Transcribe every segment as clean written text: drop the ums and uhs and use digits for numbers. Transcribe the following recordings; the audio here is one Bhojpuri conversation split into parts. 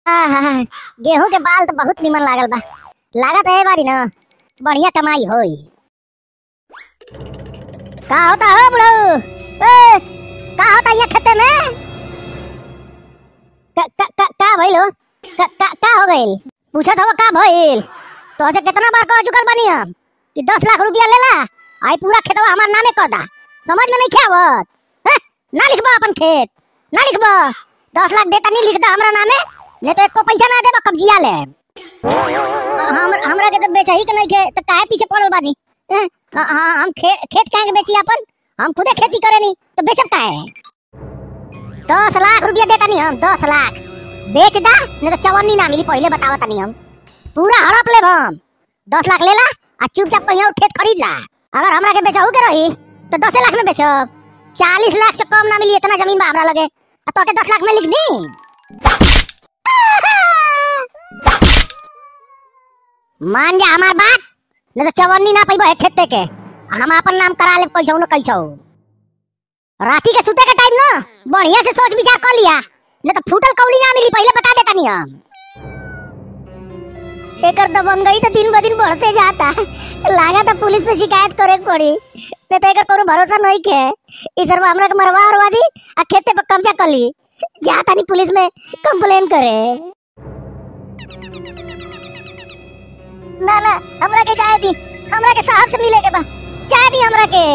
हाँ, गेहूं के बाल तो बहुत निमन लागल बा। लागत है बारी ना बढ़िया कमाई होई। का होता हो बुढ़ऊ? का होता ये खेते में? का भइल हो? का हो गइल? पूछत हो का भइल? तो से कितना बार कह चुकल बानी हम कि 10 लाख रुपया लेला आई पूरा खेतवा हमार नामे कर दा। समझ में नहीं आवत? ना लिखबा अपन खेत, ना लिखबा। 10 लाख देता नहीं लिख दा हमरा नामे, नहीं तो एको पैसा ना देबा कब्जिया ले। हमरा के तो बेचही के नहीं के त काहे पीछे पड़ल बानी? हम खेत काहे के बेची अपन? हम खुदे खेती करे नहीं तो बेचब काहे? 10 लाख रुपया देता नहीं हम, 10 लाख बेच दा, नहीं तो 54 ना मिली। पहले बतावत नहीं हम पूरा हड़प लेब हम। 10 लाख लेला आ चुपचाप कहीं और खेत खरीद ला। अगर हमरा के बेचहू के रही तो 10 लाख में बेचब। 40 लाख से कम ना मिली, इतना जमीन बा हमरा लगे। आ तो के 10 लाख में लिख दी। मान जा हमार बात, नहीं तो 54 ना पैबा खेते के। हम अपन नाम करा ले कैसौ न कैसौ। राती के सुते के टाइम ना बढ़िया से सोच विचार कर लिया, नहीं तो फूटल कौड़ी ना मिली। पहले बता देता नहीं हम। एकर दबंगई तो दिन ब दिन बढ़ते जाता। लागा तो पुलिस पे शिकायत करे पड़ी, नहीं तो एकर कोनो भरोसा नहीं के। इधर हमरा के मरवा हरवा दी आ खेते पे कब्जा कर ली। जाता नहीं पुलिस में कंप्लेन करे। ना ना हमरा के जाए दी, हमरा के साहब से मिले के बा। जाए दी हमरा के।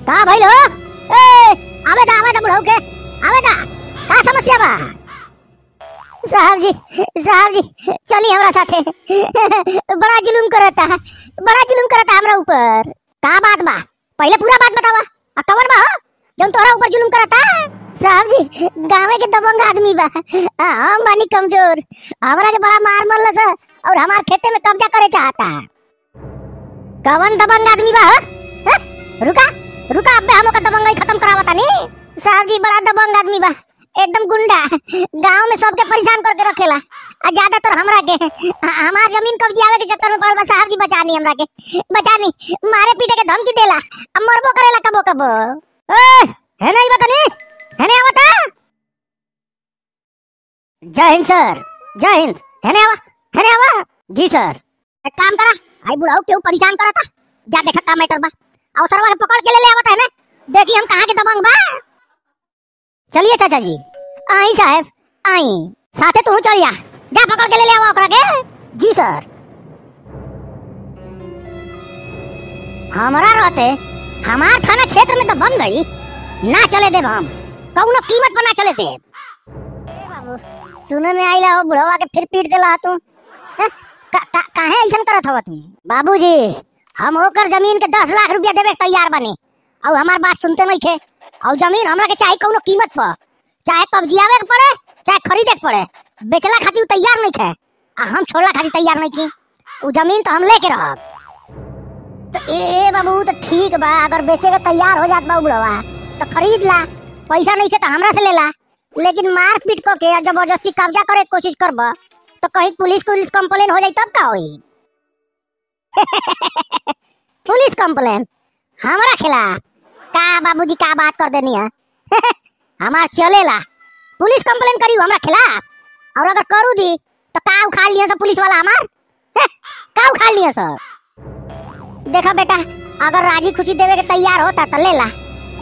का भइल हो? आवे दा बुढ़ऊ के, आवे दा। का समस्या बा? साहब जी चली हमरा साथे। बड़ा जुलुम करता हमरा ऊपर। का बात बा? पहले पूरा बात बतावा। आ कवर बा जौन तोरा ऊपर जुलुम करता? साहब जी गांव के दबंग आदमी बा। हम बानी कमजोर। हमरा के बड़ा मार मरलस और हमार खेते में कब्जा करे चाहता। कवन दबंग आदमी बा? रुका अबे हम ओकर दबंगई खत्म करावता नी। साहब जी बड़ा दबंग आदमी बा, एकदम गुंडा। गांव में सबके परेशान करके रखेला। आ ज्यादातर हमरा के हमार जमीन कब्जियावे के चक्कर में पड़ल बा। साहब जी बचानी हमरा के, बचानी। मारे पीटे के धमकी देला, अब मरबो करेला कबो। है नहीं बतानी? है नहीं आवता? जय हिंद सर, जय हिंद। है नहीं आवा? जी सर। एक काम करा, आई बुढ़ाऊ क्यों परेशान करता? जा देखा का मैटर बा। और सरवा के पकड़ के ले आवता है ना। देखी हम कहां के दबंग बा। चलिए चाचा जी। आई साहब आई, साथे तू चल जा पकड़ के ले आवा ओकरा के। जी सर। हमारा रहते हमार थाना क्षेत्र में तो बन गई, ना चले देब हम। कौनो कीमत पर ना चले देब। बाबू सुने में आइला हो बुढ़वा के फिर पीट देला तू। काहे ऐसन करत हव तू? बाबूजी हम ओकर जमीन के 10 लाख रुपया देवे तैयार बनी, और हमार बात सुनते नहीं थे। और जमीन हमरा के चाहे कौनो कीमत पर, चाहे कब्जियावे के पड़े चाहे खरीदे के पड़े, बेचला खातिर तैयार नहीं थे। आ हम छोड़ला खातिर तैयार नहीं थी। वो जमीन तो हम लेके रहब। तो ए बाबू तो ठीक बा, अगर बेचे के तैयार हो जात बा बुढ़वा तो खरीद ला। पैसा नहीं थे तो हमरा से ले ला। लेकिन मार पीट को के जबरदस्ती कब्जा करे की कोशिश करबा तो कहीं पुलिस कंप्लेन हो जाई तब का होई? पुलिस कंप्लेन हमरा खिलाफ? का बाबूजी का बात कर देनी है? हमार चलेला पुलिस कंप्लेन करी हमरा खिलाफ? और अगर करू दी तो का उखाड़ लिया सब पुलिस वाला हमार? का उखाड़ लिया सर? देखा बेटा, अगर राजी खुशी देवे के तैयार होता तो ले ला,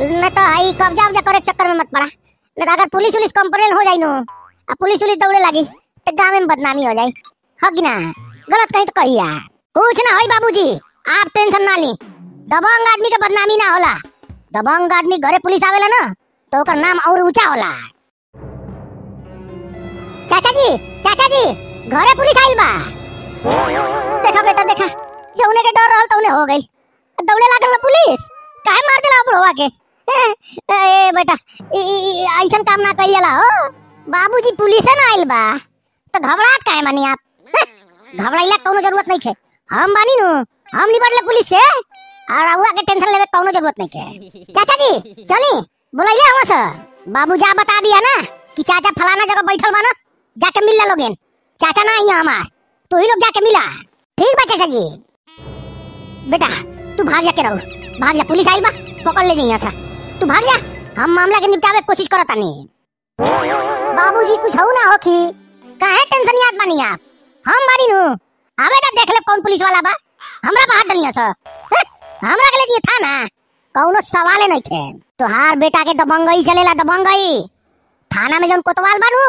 नहीं तो आई कब्जा करे चक्कर में मत पड़ा। नहीं तो अगर पुलिस कंप्लेन हो जाई नो, अब पुलिस दौड़े लगी तो गाँव में बदनामी हो जाई। हक ना गलत कहीं तो कहिया। कुछ ना होई बाबूजी, आप टेंशन ना ली। दबंग आदमी के बदनामी ना होला। दबंग आदमी घरे पुलिस आवेला ना तो ओकर नाम और ऊंचा होला। चाचा जी घरे पुलिस आइल बा। देखा बेटा देखा, जौने के डर रहल तौने हो गई। दौड़े लागल ना पुलिस, काहे मार देला बुढ़वा के? ए बेटा ऐसन काम ना कइला हो। बाबूजी पुलिस ना आइल बा तो घबराहट काहे मानी आप? घबराइला कोनो जरूरत नहीं है। हम बानी नु, हम निबट ले पुलिस से। और आउआ के टेंशन लेवे कोनो जरूरत नहीं है। चाचा जी चली बुलाइए हम सर। बाबू जा बता दिया ना कि चाचा फलाना जगह बैठल बा ना, जाके मिल लोगन। चाचा ना आई हमार, तू ही लोग जाके मिला। ठीक बा चाचा जी। बेटा तू भाग जा के रहो, भाग जा। पुलिस आइल बा, पकड़ ले जइया सा। तू भाग जा, हम मामला के निपटावे कोशिश करतानी। बाबूजी कुछ हो ना होखी, काहे टेंशन याद बानी आप? हम बानी नु, आवे ना देख ले कौन पुलिस वाला बा, हमरा पे हाथ डलिया छ। हमरा के लिए था ना, कौनो सवाल नहीं थे। तोहार बेटा के दबंगई चलेला, दबंगई। थाना में जौन कोतवाल बानू,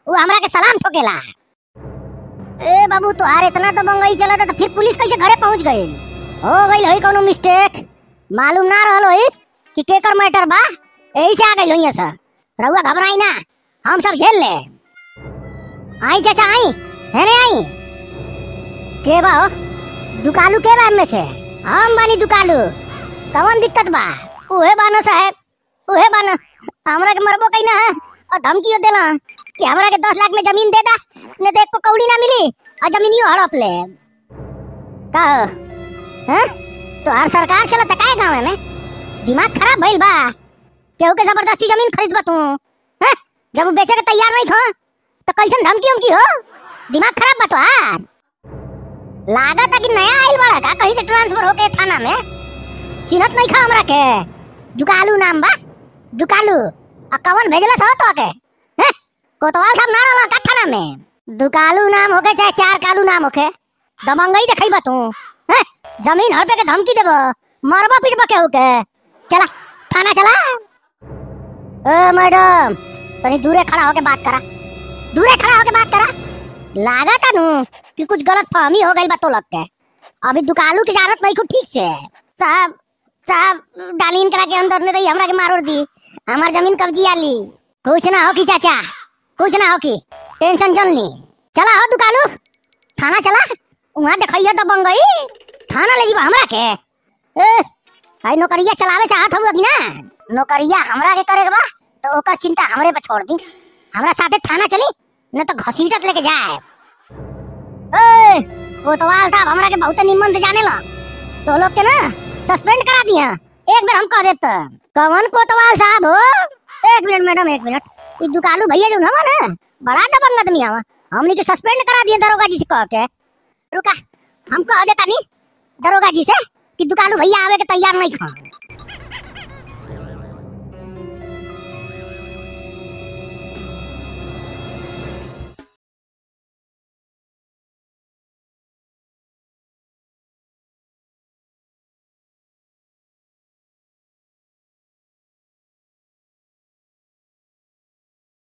वो हमरा के सलाम ठोकेला। ए बाबू तोहार इतना दबंगई चलता तो फिर पुलिस कैसे घरे पहुंच गई? हो गई होई कोनो मिस्टेक, मालूम ना रहल होई कि केकर मैटर बा, यही से आ गई होई सर। रहुआ घबराई ना, हम सब झेल ले। आई चाचा आई, हेरे आई। के बा हो? दुकालू के बा में से? हम बानी दुकालू। कौन दिक्कत बा? उहे बानो साहब, उहे बानो। हमरा के मरबो कहीं ना और धमकी देला कि हमरा के 10 लाख में जमीन दे दा, ने देख को कौड़ी ना मिली और जमीनियो हड़प ले। का हैं? तो हर सरकार चलत काहे गांव में? दिमाग खराब भइल बा। केहू के जबरदस्ती जमीन खरीदबा तू? हैं? जब वो बेचे के तैयार नहीं खो तो कैसन धमकी हो? दिमाग खराब बा तोहार। लागत है कि नया आइल बड़ा का, कहीं से ट्रांसफर होके थाना में। चिन्हत नहीं खा हमरा के। दुकालू नाम बा, दुकालू। आ कवन भेजला सा तो के? हैं? कोतवाल साहब ना रहला का थाना में? दुकालू नाम होके चाहे चार कालू नाम होके, दबंगई देखइबा तू। हैं? जमीन हड़पे के धमकी देबो, मरबा पिटबा केहू के। चला थाना चला। ए मैडम तनी दूरे खड़ा होके बात करा, दूरे खड़ा होके बात करा। लागत नु कि कुछ गलत फहमी हो गई बा तो लग के। अभी दुकालू की जानत नहीं को ठीक से। साहब साहब डालीन करा के अंदर ने रही हमरा के मारोड़ दी, हमार जमीन कब्जी आली। कुछ ना हो की चाचा, कुछ ना हो की, टेंशन जल ली। चला हो दुकालू, थाना चला। वहां देखइयो दबंगई, थाना ले जीवा हमरा के। ए भाई नौकरिया चलावे से हाथ हुआ कि ना? नौकरिया हमरा के करे के बा तो ओकर चिंता हमरे पे छोड़ दी। हमरा साथे थाना चली न तो घसीटत लेके जाए। ए कोतवाल साहब हमरा के बहुत निम्न से जाने ला, तो लोग के ना सस्पेंड करा दिया। एक बार हम कह देते। कौन कोतवाल साहब हो? एक मिनट मैडम, एक मिनट। ये दुकालू भैया जो हवा ना, बड़ा दबंग आदमी हवा, हमनी के सस्पेंड करा दिए दरोगा जी से कह के। रुका हम कह देता नहीं दरोगा जी से कि दुकालू भैया आवे के तैयार नहीं खा।